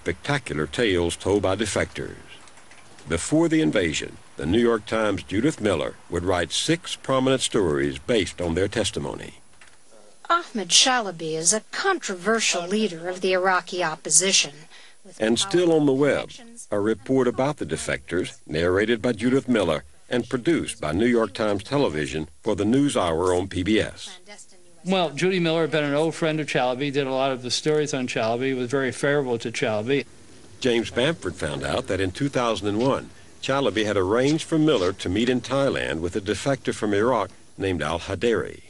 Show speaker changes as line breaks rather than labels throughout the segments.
spectacular tales told by defectors. Before the invasion, the New York Times' Judith Miller would write 6 prominent stories based on their testimony.
Ahmed Shalaby is a controversial leader of the Iraqi opposition.
And still on the web, a report about the defectors, narrated by Judith Miller and produced by New York Times Television for the NewsHour on PBS.
Well, Judy Miller had been an old friend of Chalabi, did a lot of the stories on Chalabi, was very favorable to Chalabi.
James Bamford found out that in 2001, Chalabi had arranged for Miller to meet in Thailand with a defector from Iraq named Al-Hadari.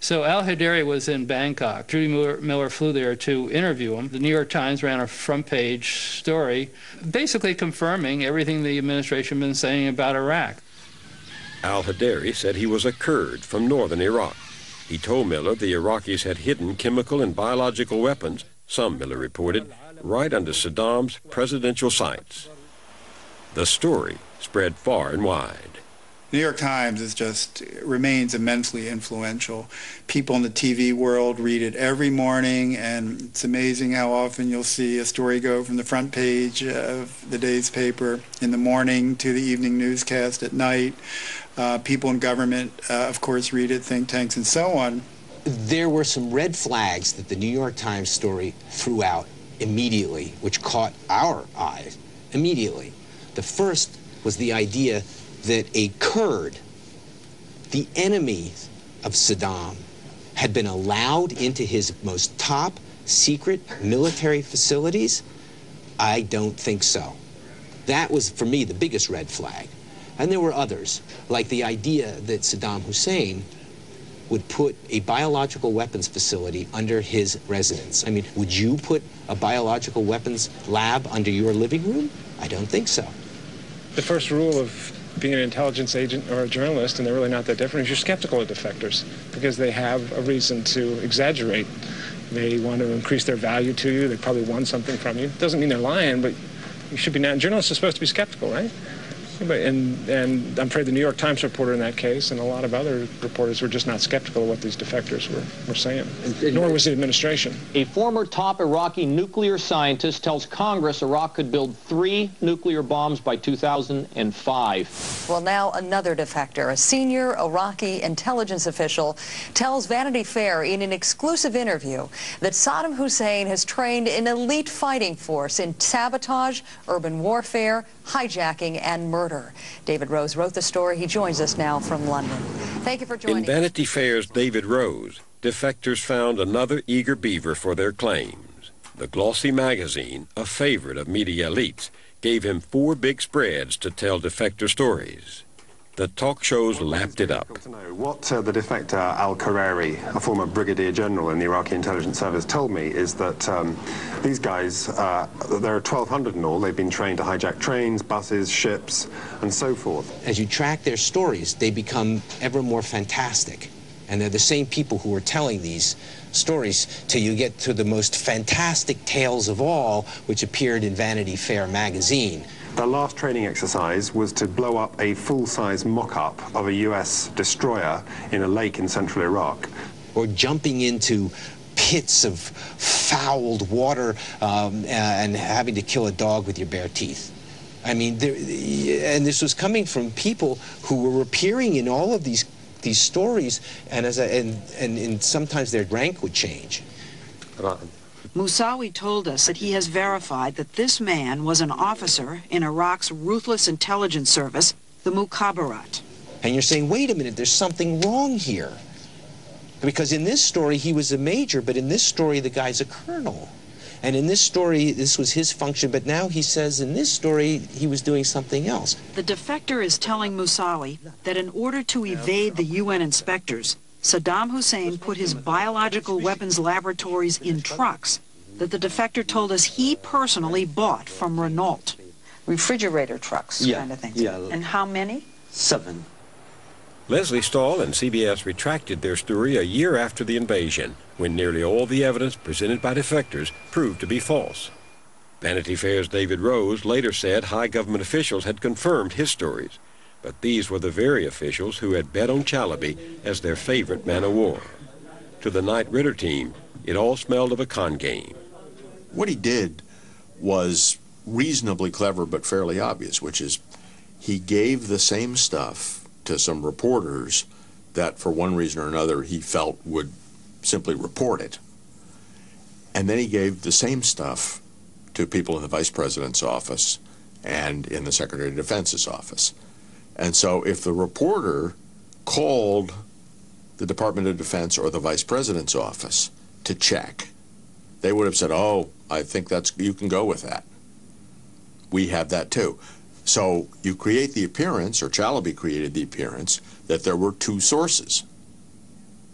So Al-Hadari was in Bangkok. Judy Miller flew there to interview him. The New York Times ran a front-page story basically confirming everything the administration had been saying about Iraq.
Al-Hadari said he was a Kurd from northern Iraq. He told Miller the Iraqis had hidden chemical and biological weapons, some, Miller reported, right under Saddam's presidential sights. The story spread far and wide.
The New York Times remains immensely influential. People in the TV world read it every morning, and it's amazing how often you'll see a story go from the front page of the day's paper in the morning to the evening newscast at night. People in government, of course, read it, think tanks, and so on.
There were some red flags that the New York Times story threw out immediately, which caught our eyes immediately. The first was the idea that a Kurd, the enemy of Saddam, had been allowed into his most top secret military facilities. I don't think so. That was, for me, the biggest red flag. And there were others, like the idea that Saddam Hussein would put a biological weapons facility under his residence. I mean, would you put a biological weapons lab under your living room? I don't think so.
The first rule of being an intelligence agent or a journalist, and they're really not that different, is you're skeptical of defectors because they have a reason to exaggerate. They want to increase their value to you. They probably want something from you. Doesn't mean they're lying, but you should be not. Journalists are supposed to be skeptical, right? And I'm afraid the New York Times reporter in that case and a lot of other reporters were just not skeptical of what these defectors were saying, nor was the administration.
A former top Iraqi nuclear scientist tells Congress Iraq could build 3 nuclear bombs by 2005.
Well, now another defector, a senior Iraqi intelligence official, tells Vanity Fair in an exclusive interview that Saddam Hussein has trained an elite fighting force in sabotage, urban warfare, hijacking, and murder. David Rose wrote the story. He joins us now from London. Thank you for joining.
In Vanity Fair's David Rose, defectors found another eager beaver for their claims. The glossy magazine, a favorite of media elites, gave him 4 big spreads to tell defector stories. The talk shows lapped it up.
What the defector al-Qarari, a former brigadier general in the Iraqi intelligence service, told me is that these guys, there are 1,200 in all. They've been trained to hijack trains, buses, ships, and so forth.
As you track their stories, they become ever more fantastic. And they're the same people who are telling these stories till you get to the most fantastic tales of all, which appeared in Vanity Fair magazine.
Their last training exercise was to blow up a full-size mock-up of a U.S. destroyer in a lake in central Iraq.
Or jumping into pits of fouled water and having to kill a dog with your bare teeth. I mean, and this was coming from people who were appearing in all of these stories, and sometimes their rank would change.
Moussaoui told us that he has verified that this man was an officer in Iraq's ruthless intelligence service, the Mukhabarat.
And you're saying, wait a minute, there's something wrong here. Because in this story, he was a major, but in this story, the guy's a colonel. And in this story, this was his function, but now he says in this story, he was doing something else.
The defector is telling Moussaoui that in order to evade the UN inspectors, Saddam Hussein put his biological weapons laboratories in trucks that the defector told us he personally bought from Renault.
Refrigerator trucks, kind of things.
Yeah.
And how many?
7.
Leslie Stahl and CBS retracted their story a year after the invasion, when nearly all the evidence presented by defectors proved to be false. Vanity Fair's David Rose later said high government officials had confirmed his stories, but these were the very officials who had bet on Chalabi as their favorite man of war. To the Knight Ridder team, it all smelled of a con game.
What he did
was reasonably clever but fairly obvious, which is he gave the same stuff to some reporters that for one reason or another he felt would simply report it. And then he gave the same stuff to people in the Vice President's office and in the Secretary of Defense's office. And so if the reporter called the Department of Defense or the Vice President's office to check, they would have said, oh, I think you can go with that. We have that too. So you create the appearance, or Chalabi created the appearance, that there were two sources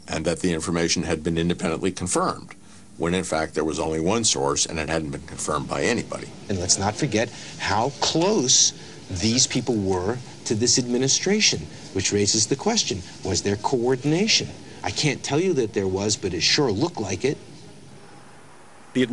and that the information had been independently confirmed, when in fact there was only one source and it hadn't been confirmed by anybody.
And let's not forget how close these people were to this administration, which raises the question, was there coordination? I can't tell you that there was, but it sure looked like it.
The